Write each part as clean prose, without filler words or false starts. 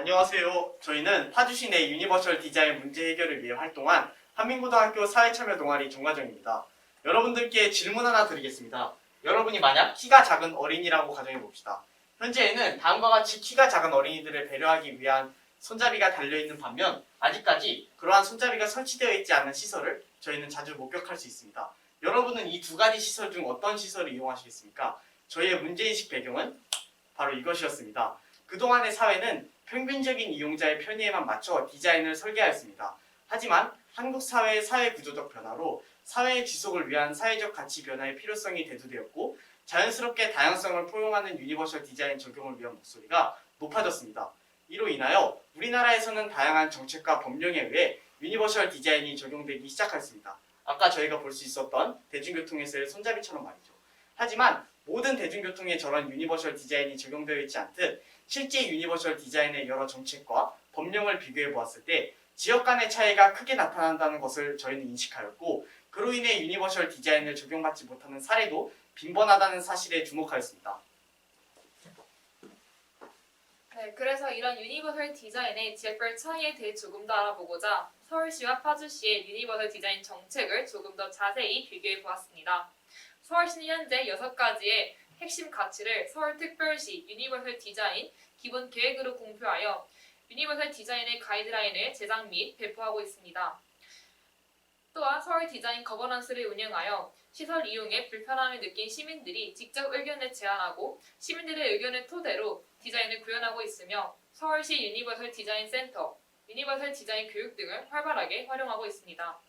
안녕하세요. 저희는 파주시 내 유니버셜 디자인 문제 해결을 위해 활동한 한민고등학교 사회참여 동아리 정과정입니다. 여러분들께 질문 하나 드리겠습니다. 여러분이 만약 키가 작은 어린이라고 가정해봅시다. 현재에는 다음과 같이 키가 작은 어린이들을 배려하기 위한 손잡이가 달려있는 반면 아직까지 그러한 손잡이가 설치되어 있지 않은 시설을 저희는 자주 목격할 수 있습니다. 여러분은 이 두 가지 시설 중 어떤 시설을 이용하시겠습니까? 저희의 문제인식 배경은 바로 이것이었습니다. 그동안의 사회는 평균적인 이용자의 편의에만 맞춰 디자인을 설계하였습니다. 하지만 한국 사회의 사회 구조적 변화로 사회의 지속을 위한 사회적 가치 변화의 필요성이 대두되었고 자연스럽게 다양성을 포용하는 유니버셜 디자인 적용을 위한 목소리가 높아졌습니다. 이로 인하여 우리나라에서는 다양한 정책과 법령에 의해 유니버셜 디자인이 적용되기 시작했습니다. 아까 저희가 볼 수 있었던 대중교통에서의 손잡이처럼 말이죠. 하지만 모든 대중교통에 저런 유니버셜 디자인이 적용되어 있지 않듯 실제 유니버셜 디자인의 여러 정책과 법령을 비교해 보았을 때 지역 간의 차이가 크게 나타난다는 것을 저희는 인식하였고 그로 인해 유니버셜 디자인을 적용받지 못하는 사례도 빈번하다는 사실에 주목하였습니다. 네, 그래서 이런 유니버설 디자인의 지역별 차이에 대해 조금 더 알아보고자 서울시와 파주시의 유니버설 디자인 정책을 조금 더 자세히 비교해 보았습니다. 서울시는 현재 6가지의 핵심 가치를 서울특별시 유니버설 디자인 기본 계획으로 공표하여 유니버설 디자인의 가이드라인을 제작 및 배포하고 있습니다. 또한 서울 디자인 거버넌스를 운영하여 시설 이용에 불편함을 느낀 시민들이 직접 의견을 제안하고 시민들의 의견을 토대로 디자인을 구현하고 있으며 서울시 유니버설 디자인 센터, 유니버설 디자인 교육 등을 활발하게 활용하고 있습니다.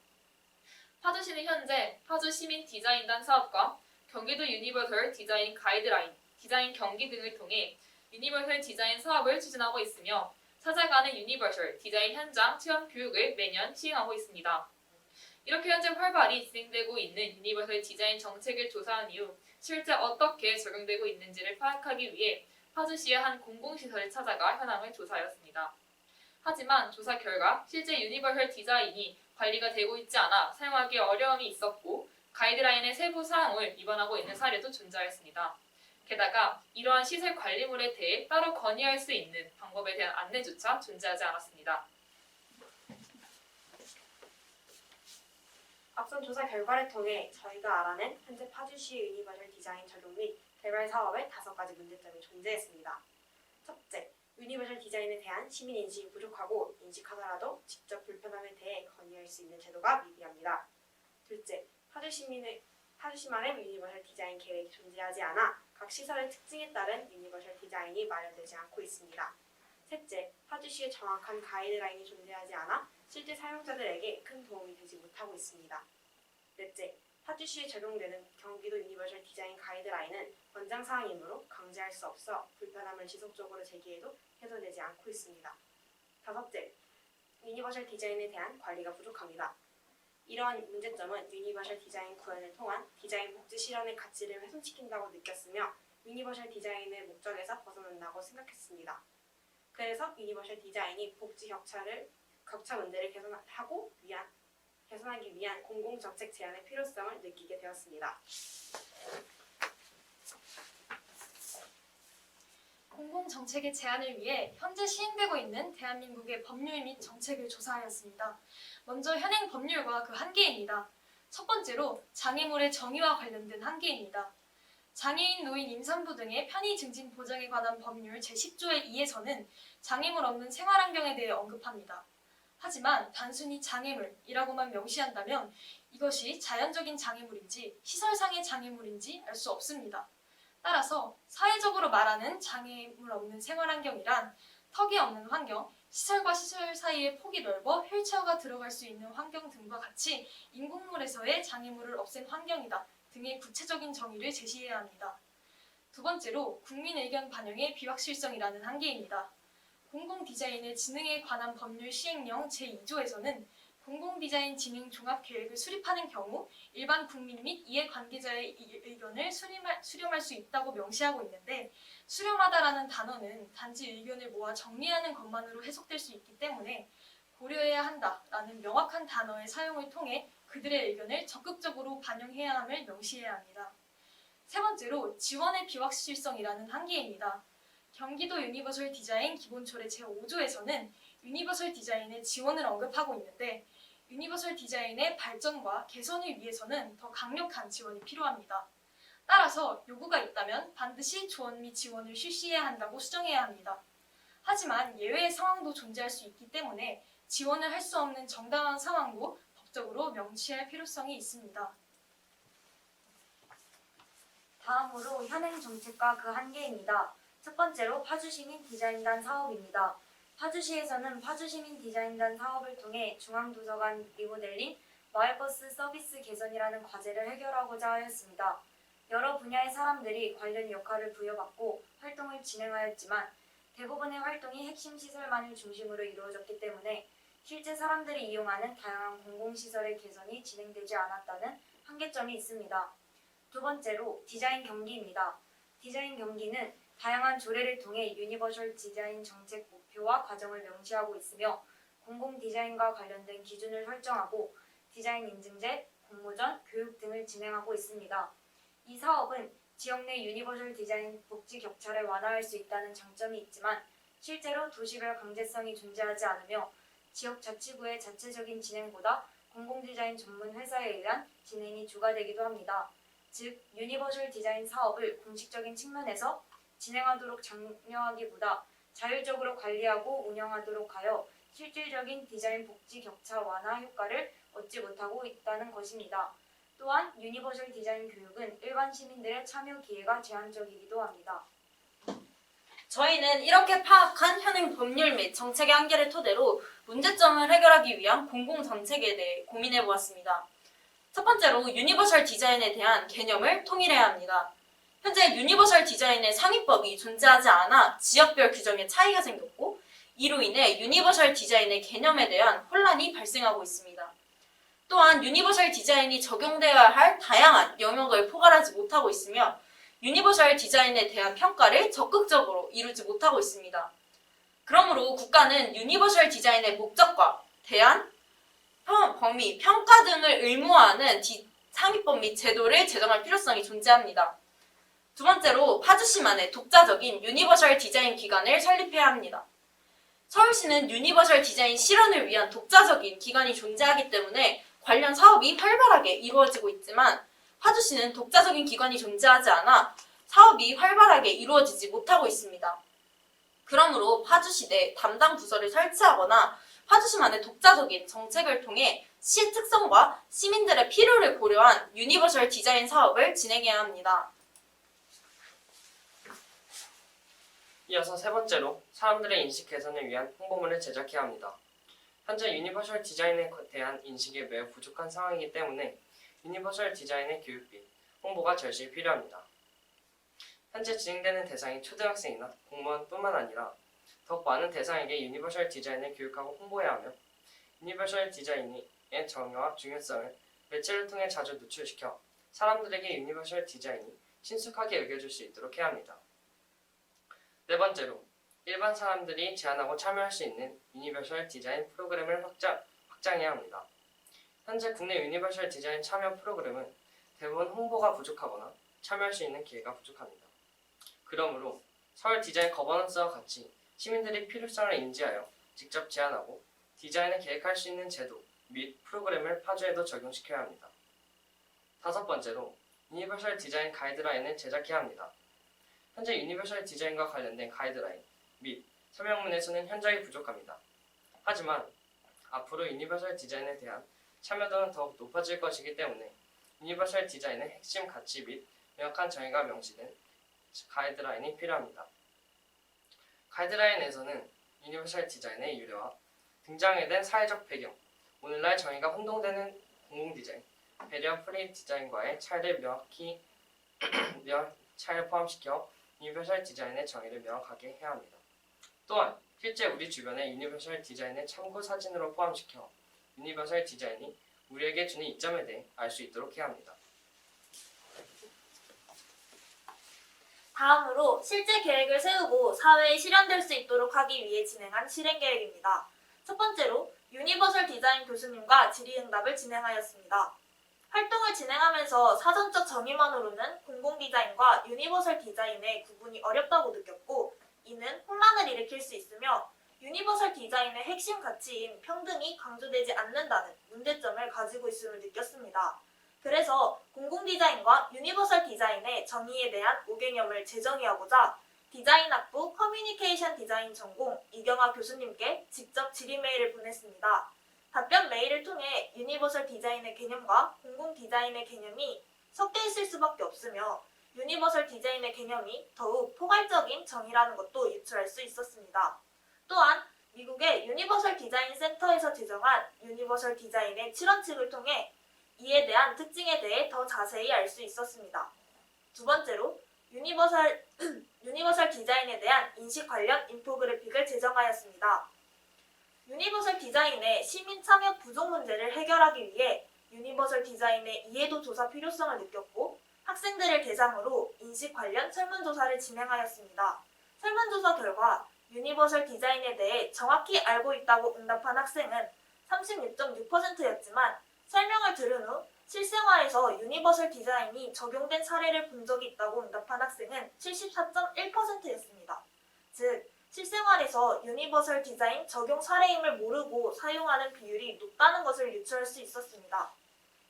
파주시는 현재 파주 시민 디자인단 사업과 경기도 유니버설 디자인 가이드라인, 디자인 경기 등을 통해 유니버설 디자인 사업을 추진하고 있으며 찾아가는 유니버설 디자인 현장 체험 교육을 매년 시행하고 있습니다. 이렇게 현재 활발히 진행되고 있는 유니버설 디자인 정책을 조사한 이후 실제 어떻게 적용되고 있는지를 파악하기 위해 파주시의 한 공공시설을 찾아가 현황을 조사하였습니다. 하지만 조사 결과 실제 유니버설 디자인이 관리가 되고 있지 않아 사용하기 어려움이 있었고 가이드라인의 세부 사항을 위반하고 있는 사례도 존재하였습니다. 게다가 이러한 시설 관리물에 대해 따로 건의할 수 있는 방법에 대한 안내조차 존재하지 않았습니다. 앞선 조사 결과를 통해 저희가 알아낸 현재 파주시의 유니버셜 디자인 적용 및 개발 사업에 5가지 문제점이 존재했습니다. 첫째, 유니버셜 디자인에 대한 시민 인식이 부족하고 인식하더라도 직접 불편함에 대해 건의할 수 있는 제도가 미비합니다. 둘째, 파주시만의 유니버셜 디자인 계획이 존재하지 않아 각 시설의 특징에 따른 유니버셜 디자인이 마련되지 않고 있습니다. 셋째, 파주시의 정확한 가이드라인이 존재하지 않아 실제 사용자들에게 큰 도움이 되지 못하고 있습니다. 넷째, 파주시에 적용되는 경기도 유니버셜 디자인 가이드라인은 권장사항이므로 강제할 수 없어 불편함을 지속적으로 제기해도 해소되지 않고 있습니다. 다섯째, 유니버셜 디자인에 대한 관리가 부족합니다. 이러한 문제점은 유니버셜 디자인 구현을 통한 디자인 복지 실현의 가치를 훼손시킨다고 느꼈으며 유니버셜 디자인의 목적에서 벗어난다고 생각했습니다. 그래서 유니버셜 디자인이 복지 격차 문제를 개선하기 위한 공공정책 제안의 필요성을 느끼게 되었습니다. 공공정책의 제안을 위해 현재 시행되고 있는 대한민국의 법률 및 정책을 조사하였습니다. 먼저 현행 법률과 그 한계입니다. 첫 번째로 장애물의 정의와 관련된 한계입니다. 장애인, 노인, 임산부 등의 편의 증진 보장에 관한 법률 제10조의 2에서는 장애물 없는 생활환경에 대해 언급합니다. 하지만 단순히 장애물이라고만 명시한다면 이것이 자연적인 장애물인지 시설상의 장애물인지 알 수 없습니다. 따라서 사회적으로 말하는 장애물 없는 생활환경이란 턱이 없는 환경, 시설과 시설 사이의 폭이 넓어 휠체어가 들어갈 수 있는 환경 등과 같이 인공물에서의 장애물을 없앤 환경이다 등의 구체적인 정의를 제시해야 합니다. 두 번째로 국민 의견 반영의 비확실성이라는 한계입니다. 공공디자인의 진흥에 관한 법률 시행령 제2조에서는 공공디자인 진흥 종합계획을 수립하는 경우 일반 국민 및 이해관계자의 의견을 수렴할 수 있다고 명시하고 있는데 수렴하다라는 단어는 단지 의견을 모아 정리하는 것만으로 해석될 수 있기 때문에 고려해야 한다라는 명확한 단어의 사용을 통해 그들의 의견을 적극적으로 반영해야 함을 명시해야 합니다. 세 번째로 지원의 비확실성이라는 한계입니다. 경기도 유니버설 디자인 기본초래 제5조에서는 유니버설 디자인의 지원을 언급하고 있는데 유니버설 디자인의 발전과 개선을 위해서는 더 강력한 지원이 필요합니다. 따라서 요구가 있다면 반드시 조언 및 지원을 실시해야 한다고 수정해야 합니다. 하지만 예외의 상황도 존재할 수 있기 때문에 지원을 할 수 없는 정당한 상황도 법적으로 명시할 필요성이 있습니다. 다음으로 현행 정책과 그 한계입니다. 첫 번째로 파주시민 디자인단 사업입니다. 파주시에서는 파주시민 디자인단 사업을 통해 중앙도서관 리모델링, 마을버스 서비스 개선이라는 과제를 해결하고자 하였습니다. 여러 분야의 사람들이 관련 역할을 부여받고 활동을 진행하였지만 대부분의 활동이 핵심 시설만을 중심으로 이루어졌기 때문에 실제 사람들이 이용하는 다양한 공공시설의 개선이 진행되지 않았다는 한계점이 있습니다. 두 번째로 디자인 경기입니다. 디자인 경기는 다양한 조례를 통해 유니버셜 디자인 정책 목표와 과정을 명시하고 있으며 공공 디자인과 관련된 기준을 설정하고 디자인 인증제, 공모전, 교육 등을 진행하고 있습니다. 이 사업은 지역 내 유니버셜 디자인 복지 격차를 완화할 수 있다는 장점이 있지만 실제로 도시별 강제성이 존재하지 않으며 지역 자치구의 자체적인 진행보다 공공 디자인 전문 회사에 의한 진행이 주가되기도 합니다. 즉, 유니버셜 디자인 사업을 공식적인 측면에서 진행하도록 장려하기보다 자율적으로 관리하고 운영하도록 하여 실질적인 디자인 복지 격차 완화 효과를 얻지 못하고 있다는 것입니다. 또한 유니버셜 디자인 교육은 일반 시민들의 참여 기회가 제한적이기도 합니다. 저희는 이렇게 파악한 현행 법률 및 정책의 한계를 토대로 문제점을 해결하기 위한 공공정책에 대해 고민해 보았습니다. 첫 번째로 유니버셜 디자인에 대한 개념을 통일해야 합니다. 현재 유니버셜 디자인의 상위법이 존재하지 않아 지역별 규정에 차이가 생겼고 이로 인해 유니버셜 디자인의 개념에 대한 혼란이 발생하고 있습니다. 또한 유니버셜 디자인이 적용되어야 할 다양한 영역을 포괄하지 못하고 있으며 유니버셜 디자인에 대한 평가를 적극적으로 이루지 못하고 있습니다. 그러므로 국가는 유니버셜 디자인의 목적과 대안, 범위, 평가 등을 의무화하는 상위법 및 제도를 제정할 필요성이 존재합니다. 두 번째로 파주시만의 독자적인 유니버셜 디자인 기관을 설립해야 합니다. 서울시는 유니버셜 디자인 실현을 위한 독자적인 기관이 존재하기 때문에 관련 사업이 활발하게 이루어지고 있지만 파주시는 독자적인 기관이 존재하지 않아 사업이 활발하게 이루어지지 못하고 있습니다. 그러므로 파주시 내 담당 부서를 설치하거나 파주시만의 독자적인 정책을 통해 시의 특성과 시민들의 필요를 고려한 유니버셜 디자인 사업을 진행해야 합니다. 이어서 세 번째로 사람들의 인식 개선을 위한 홍보물을 제작해야 합니다. 현재 유니버셜 디자인에 대한 인식이 매우 부족한 상황이기 때문에 유니버셜 디자인의 교육 및 홍보가 절실히 필요합니다. 현재 진행되는 대상이 초등학생이나 공무원뿐만 아니라 더욱 많은 대상에게 유니버셜 디자인을 교육하고 홍보해야 하며 유니버셜 디자인의 정의와 중요성을 매체를 통해 자주 노출시켜 사람들에게 유니버셜 디자인이 친숙하게 여겨질 수 있도록 해야 합니다. 네 번째로 일반 사람들이 제안하고 참여할 수 있는 유니버셜 디자인 프로그램을 확장해야 합니다. 현재 국내 유니버셜 디자인 참여 프로그램은 대부분 홍보가 부족하거나 참여할 수 있는 기회가 부족합니다. 그러므로 서울 디자인 거버넌스와 같이 시민들이 필요성을 인지하여 직접 제안하고 디자인을 계획할 수 있는 제도 및 프로그램을 파주에도 적용시켜야 합니다. 다섯 번째로 유니버셜 디자인 가이드라인을 제작해야 합니다. 현재 유니버셜 디자인과 관련된 가이드라인 및 설명문에서는 현저히 부족합니다. 하지만 앞으로 유니버셜 디자인에 대한 참여도는 더욱 높아질 것이기 때문에 유니버셜 디자인의 핵심 가치 및 명확한 정의가 명시된 가이드라인이 필요합니다. 가이드라인에서는 유니버셜 디자인의 유래와 등장에 된 사회적 배경, 오늘날 정의가 혼동되는 공공디자인, 배리어 프리 디자인과의 차이를 차이를 포함시켜 유니버셜 디자인의 정의를 명확하게 해야 합니다. 또한 실제 우리 주변의 유니버셜 디자인을 참고 사진으로 포함시켜 유니버셜 디자인이 우리에게 주는 이점에 대해 알 수 있도록 해야 합니다. 다음으로 실제 계획을 세우고 사회에 실현될 수 있도록 하기 위해 진행한 실행 계획입니다. 첫 번째로 유니버셜 디자인 교수님과 질의응답을 진행하였습니다. 활동을 진행하면서 사전적 정의만으로는 공공 디자인과 유니버셜 디자인의 구분이 어렵다고 느꼈고 이는 혼란을 일으킬 수 있으며 유니버설 디자인의 핵심 가치인 평등이 강조되지 않는다는 문제점을 가지고 있음을 느꼈습니다. 그래서 공공 디자인과 유니버설 디자인의 정의에 대한 5개념을 재정의하고자 디자인학부 커뮤니케이션 디자인 전공 이경아 교수님께 직접 질의 메일을 보냈습니다. 답변 메일을 통해 유니버설 디자인의 개념과 공공 디자인의 개념이 섞여 있을 수밖에 없으며 유니버설 디자인의 개념이 더욱 포괄적인 정의라는 것도 유추할 수 있었습니다. 또한 미국의 유니버설 디자인 센터에서 제정한 유니버설 디자인의 7원칙을 통해 이에 대한 특징에 대해 더 자세히 알 수 있었습니다. 두 번째로 유니버설 디자인에 대한 인식 관련 인포그래픽을 제정하였습니다. 유니버설 디자인의 시민 참여 부족 문제를 해결하기 위해 유니버설 디자인의 이해도 조사 필요성을 느꼈고 학생들을 대상으로 인식 관련 설문조사를 진행하였습니다. 설문조사 결과 유니버설 디자인에 대해 정확히 알고 있다고 응답한 학생은 36.6%였지만 설명을 들은 후 실생활에서 유니버설 디자인이 적용된 사례를 본 적이 있다고 응답한 학생은 74.1%였습니다. 즉, 실생활에서 유니버설 디자인 적용 사례임을 모르고 사용하는 비율이 높다는 것을 유추할 수 있었습니다.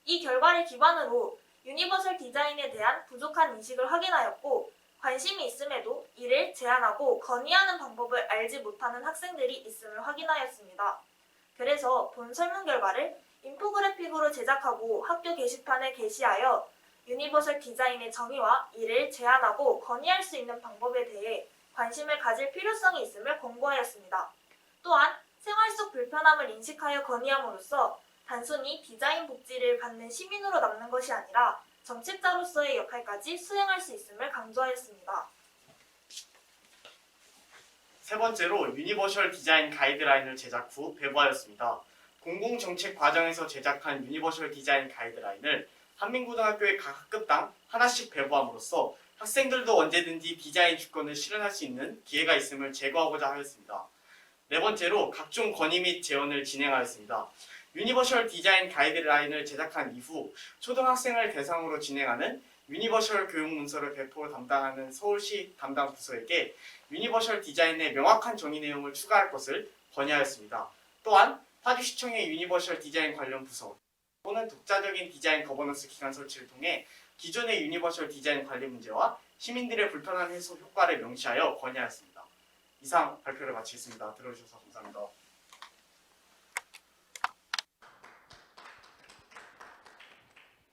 이 결과를 기반으로 유니버설 디자인에 대한 부족한 인식을 확인하였고 관심이 있음에도 이를 제한하고 건의하는 방법을 알지 못하는 학생들이 있음을 확인하였습니다. 그래서 본 설문 결과를 인포그래픽으로 제작하고 학교 게시판에 게시하여 유니버설 디자인의 정의와 이를 제한하고 건의할 수 있는 방법에 대해 관심을 가질 필요성이 있음을 권고하였습니다. 또한 생활 속 불편함을 인식하여 건의함으로써 단순히 디자인 복지를 받는 시민으로 남는 것이 아니라 정책자로서의 역할까지 수행할 수 있음을 강조하였습니다. 세 번째로 유니버셜 디자인 가이드라인을 제작 후 배부하였습니다. 공공정책 과정에서 제작한 유니버셜 디자인 가이드라인을 한민고등학교의 각 학급당 하나씩 배부함으로써 학생들도 언제든지 디자인 주권을 실현할 수 있는 기회가 있음을 제거하고자 하였습니다. 네 번째로 각종 건의 및 제언을 진행하였습니다. 유니버셜 디자인 가이드라인을 제작한 이후 초등학생을 대상으로 진행하는 유니버셜 교육 문서를 배포 담당하는 서울시 담당 부서에게 유니버셜 디자인의 명확한 정의 내용을 추가할 것을 건의하였습니다. 또한 파주시청의 유니버셜 디자인 관련 부서 또는 독자적인 디자인 거버넌스 기관 설치를 통해 기존의 유니버셜 디자인 관리 문제와 시민들의 불편한 해소 효과를 명시하여 건의하였습니다. 이상 발표를 마치겠습니다. 들어주셔서 감사합니다.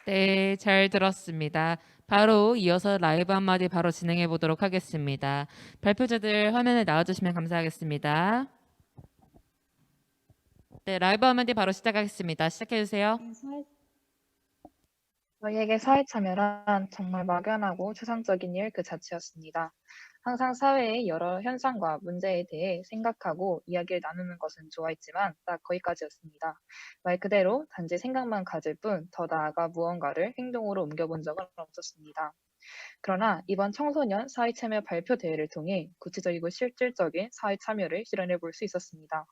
네, 잘 들었습니다. 바로 이어서 라이브 한마디 바로 진행해 보도록 하겠습니다. 발표자들 화면에 나와주시면 감사하겠습니다. 네, 라이브 한마디 바로 시작하겠습니다. 시작해 주세요. 저희에게 사회 참여란 정말 막연하고 추상적인 일 그 자체였습니다. 항상 사회의 여러 현상과 문제에 대해 생각하고 이야기를 나누는 것은 좋아했지만 딱 거기까지였습니다. 말 그대로 단지 생각만 가질 뿐 더 나아가 무언가를 행동으로 옮겨본 적은 없었습니다. 그러나 이번 청소년 사회참여 발표 대회를 통해 구체적이고 실질적인 사회 참여를 실현해 볼 수 있었습니다.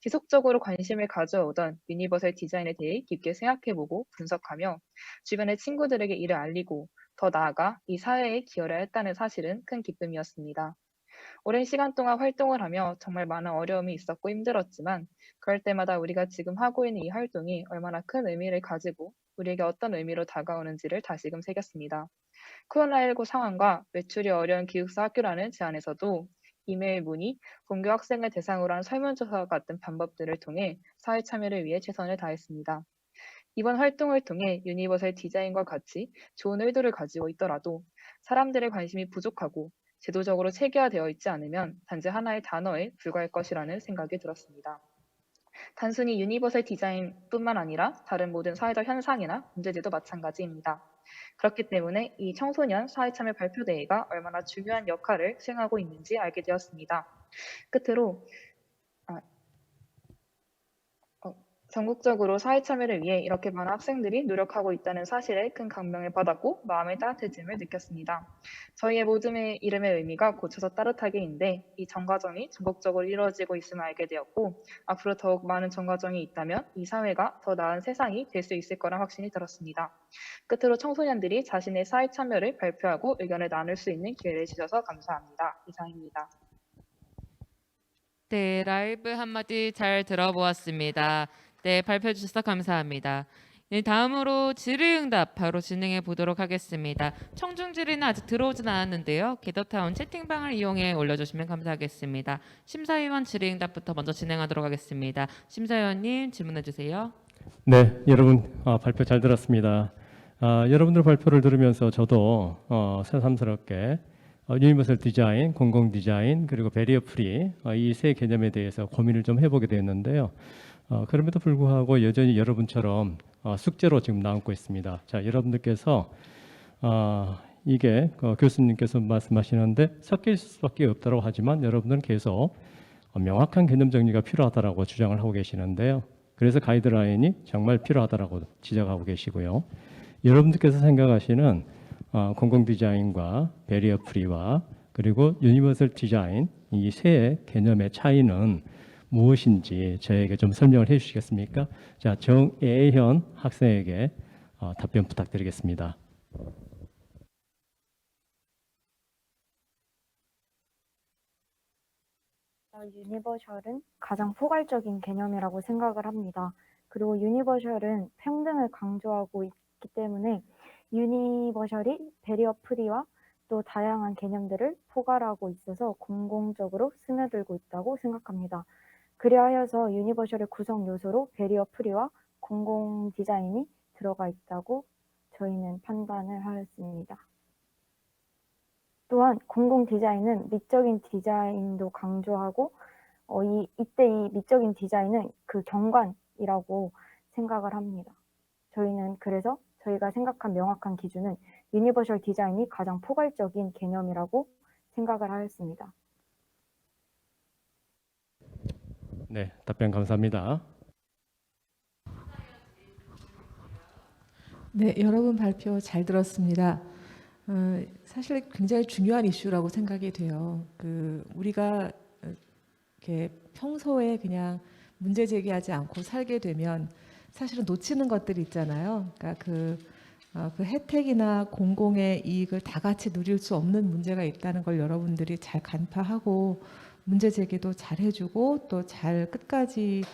지속적으로 관심을 가져오던 유니버설 디자인에 대해 깊게 생각해보고 분석하며 주변의 친구들에게 이를 알리고 더 나아가 이 사회에 기여를 했다는 사실은 큰 기쁨이었습니다. 오랜 시간 동안 활동을 하며 정말 많은 어려움이 있었고 힘들었지만 그럴 때마다 우리가 지금 하고 있는 이 활동이 얼마나 큰 의미를 가지고 우리에게 어떤 의미로 다가오는지를 다시금 새겼습니다. 코로나19 상황과 외출이 어려운 기숙사 학교라는 제안에서도 이메일 문의, 본교 학생을 대상으로 한 설문조사 같은 방법들을 통해 사회 참여를 위해 최선을 다했습니다. 이번 활동을 통해 유니버설 디자인과 같이 좋은 의도를 가지고 있더라도 사람들의 관심이 부족하고 제도적으로 체계화되어 있지 않으면 단지 하나의 단어에 불과할 것이라는 생각이 들었습니다. 단순히 유니버설 디자인뿐만 아니라 다른 모든 사회적 현상이나 문제들도 마찬가지입니다. 그렇기 때문에 이 청소년 사회참여 발표대회가 얼마나 중요한 역할을 수행하고 있는지 알게 되었습니다. 끝으로 전국적으로 사회참여를 위해 이렇게 많은 학생들이 노력하고 있다는 사실에 큰 감명을 받았고 마음의 따뜻해짐을 느꼈습니다. 저희의 모둠의 이름의 의미가 고쳐서 따뜻하게인데 이 전과정이 전국적으로 이루어지고 있음을 알게 되었고 앞으로 더욱 많은 전과정이 있다면 이 사회가 더 나은 세상이 될 수 있을 거란 확신이 들었습니다. 끝으로 청소년들이 자신의 사회참여를 발표하고 의견을 나눌 수 있는 기회를 주셔서 감사합니다. 이상입니다. 네, 라이브 한마디 잘 들어보았습니다. 네, 발표해 주셔서 감사합니다. 네, 다음으로 질의응답 바로 진행해 보도록 하겠습니다. 청중 질의는 아직 들어오진 않았는데요. 게더타운 채팅방을 이용해 올려주시면 감사하겠습니다. 심사위원 질의응답부터 먼저 진행하도록 하겠습니다. 심사위원님 질문해 주세요. 네, 여러분 발표 잘 들었습니다. 여러분들 발표를 들으면서 저도 새삼스럽게 유니버설 디자인, 공공 디자인, 그리고 배리어 프리 이 세 개념에 대해서 고민을 좀 해보게 되었는데요. 그럼에도 불구하고 여전히 여러분처럼 숙제로 지금 남고 있습니다. 자, 여러분들께서 이게 교수님께서 말씀하시는데 섞일 수밖에 없다고 하지만 여러분들은 계속 명확한 개념 정리가 필요하다라고 주장을 하고 계시는데요. 그래서 가이드라인이 정말 필요하다라고 지적하고 계시고요. 여러분들께서 생각하시는 공공 디자인과 배리어 프리와 그리고 유니버설 디자인 이 세 개념의 차이는 무엇인지 저에게 좀 설명을 해 주시겠습니까? 자, 정애현 학생에게 답변 부탁드리겠습니다. 유니버셜은 가장 포괄적인 개념이라고 생각을 합니다. 그리고 유니버셜은 평등을 강조하고 있기 때문에 유니버셜이 배리어 프리와 또 다양한 개념들을 포괄하고 있어서 공공적으로 스며들고 있다고 생각합니다. 그리하여서 유니버셜의 구성 요소로 배리어 프리와 공공 디자인이 들어가 있다고 저희는 판단을 하였습니다. 또한 공공 디자인은 미적인 디자인도 강조하고 이때 이 미적인 디자인은 그 경관이라고 생각을 합니다. 저희는 그래서 저희가 생각한 명확한 기준은 유니버셜 디자인이 가장 포괄적인 개념이라고 생각을 하였습니다. 네, 답변 감사합니다. 네, 여러분 발표 잘 들었습니다. 사실 굉장히 중요한 이슈라고 생각이 돼요. 우리가 이렇게 평소에 그냥 문제 제기하지 않고 살게 되면 사실은 놓치는 것들이 있잖아요. 그러니까 그 혜택이나 공공의 이익을 다 같이 누릴 수 없는 문제가 있다는 걸 여러분들이 잘 간파하고 문제 제기도 잘 해주고 또 잘 끝까지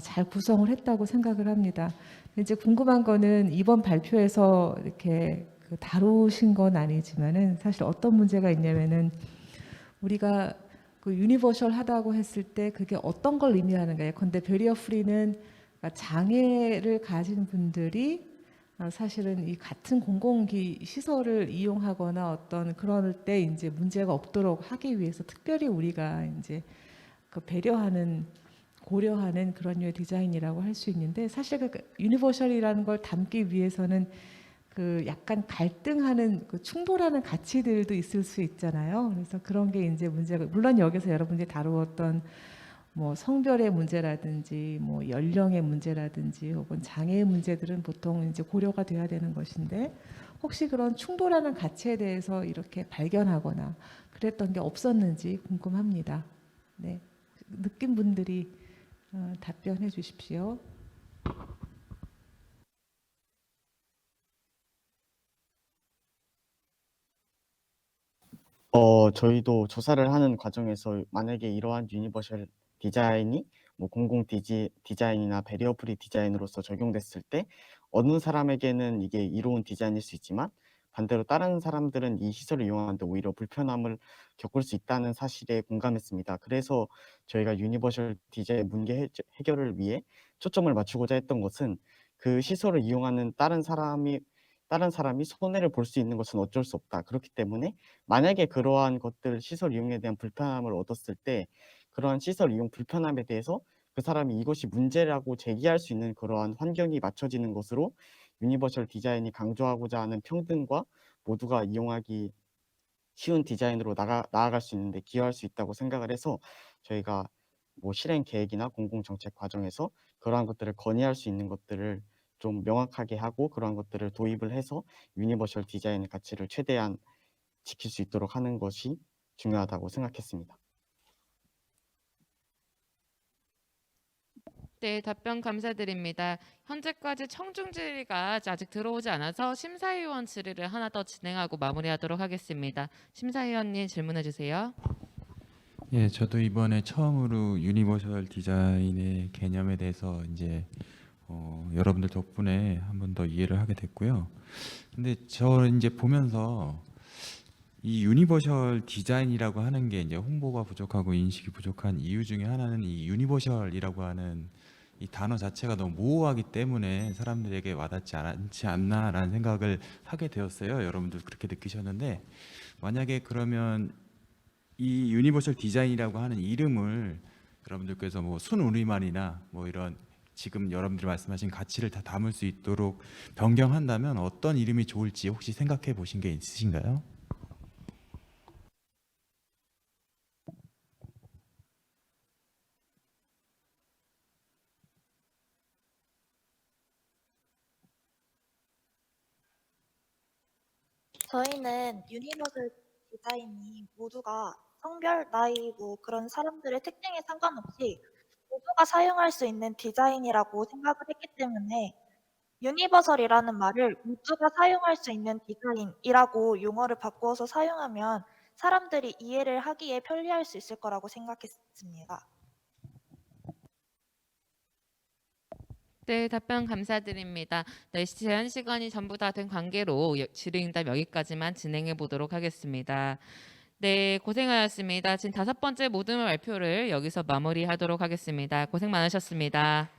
잘 구성을 했다고 생각을 합니다. 이제 궁금한 거는 이번 발표에서 이렇게 다루신 건 아니지만은 사실 어떤 문제가 있냐면은 우리가 유니버셜 하다고 했을 때 그게 어떤 걸 의미하는가요? 근데 배리어 프리는 장애를 가진 분들이 사실은 이 같은 공공기 시설을 이용하거나 어떤 그럴 때 이제 문제가 없도록 하기 위해서 특별히 우리가 이제 고려하는 그런 류의 디자인이라고 할 수 있는데 사실 유니버셜이라는 걸 담기 위해서는 약간 갈등하는 충돌하는 가치들도 있을 수 있잖아요. 그래서 그런 게 이제 문제가 물론 여기서 여러분들이 다루었던 뭐 성별의 문제라든지 뭐 연령의 문제라든지 혹은 장애의 문제들은 보통 이제 고려가 돼야 되는 것인데 혹시 그런 충돌하는 가치에 대해서 이렇게 발견하거나 그랬던 게 없었는지 궁금합니다. 네, 느낀 분들이 답변해 주십시오. 저희도 조사를 하는 과정에서 만약에 이러한 유니버셜 디자인이 뭐 공공 디자인이나 배리어 프리 디자인으로서 적용됐을 때 어느 사람에게는 이게 이로운 디자인일 수 있지만 반대로 다른 사람들은 이 시설을 이용하는데 오히려 불편함을 겪을 수 있다는 사실에 공감했습니다. 그래서 저희가 유니버셜 디자인 문제 해결을 위해 초점을 맞추고자 했던 것은 그 시설을 이용하는 다른 사람이 손해를 볼 수 있는 것은 어쩔 수 없다. 그렇기 때문에 만약에 그러한 것들 시설 이용에 대한 불편함을 얻었을 때 그러한 시설 이용 불편함에 대해서 그 사람이 이것이 문제라고 제기할 수 있는 그러한 환경이 맞춰지는 것으로 유니버셜 디자인이 강조하고자 하는 평등과 모두가 이용하기 쉬운 디자인으로 나아갈 수 있는데 기여할 수 있다고 생각을 해서 저희가 뭐 실행 계획이나 공공정책 과정에서 그러한 것들을 건의할 수 있는 것들을 좀 명확하게 하고 그러한 것들을 도입을 해서 유니버셜 디자인의 가치를 최대한 지킬 수 있도록 하는 것이 중요하다고 생각했습니다. 네, 답변 감사드립니다. 현재까지 청중 질의가 아직 들어오지 않아서 심사위원 질의를 하나 더 진행하고 마무리하도록 하겠습니다. 심사위원님 질문해 주세요. 예, 저도 이번에 처음으로 유니버설 디자인의 개념에 대해서 이제 여러분들 덕분에 한 번 더 이해를 하게 됐고요. 근데 저 이제 보면서 이 유니버설 디자인이라고 하는 게 이제 홍보가 부족하고 인식이 부족한 이유 중에 하나는 이 유니버설이라고 하는 이 단어 자체가 너무 모호하기 때문에 사람들에게 와닿지 않지 않나라는 생각을 하게 되었어요. 여러분들 그렇게 느끼셨는데 만약에 그러면 이 유니버설 디자인이라고 하는 이름을 여러분들께서 뭐 순우리말이나 뭐 이런 지금 여러분들이 말씀하신 가치를 다 담을 수 있도록 변경한다면 어떤 이름이 좋을지 혹시 생각해 보신 게 있으신가요? 저희는 유니버설 디자인이 모두가 성별, 나이, 뭐 그런 사람들의 특징에 상관없이 모두가 사용할 수 있는 디자인이라고 생각을 했기 때문에 유니버설이라는 말을 모두가 사용할 수 있는 디자인이라고 용어를 바꾸어서 사용하면 사람들이 이해를 하기에 편리할 수 있을 거라고 생각했습니다. 네, 답변 감사드립니다. 네, 제한 시간이 전부 다 된 관계로 질의응답 여기까지만 진행해 보도록 하겠습니다. 네, 고생하셨습니다. 지금 5번째 모든 발표를 여기서 마무리하도록 하겠습니다. 고생 많으셨습니다.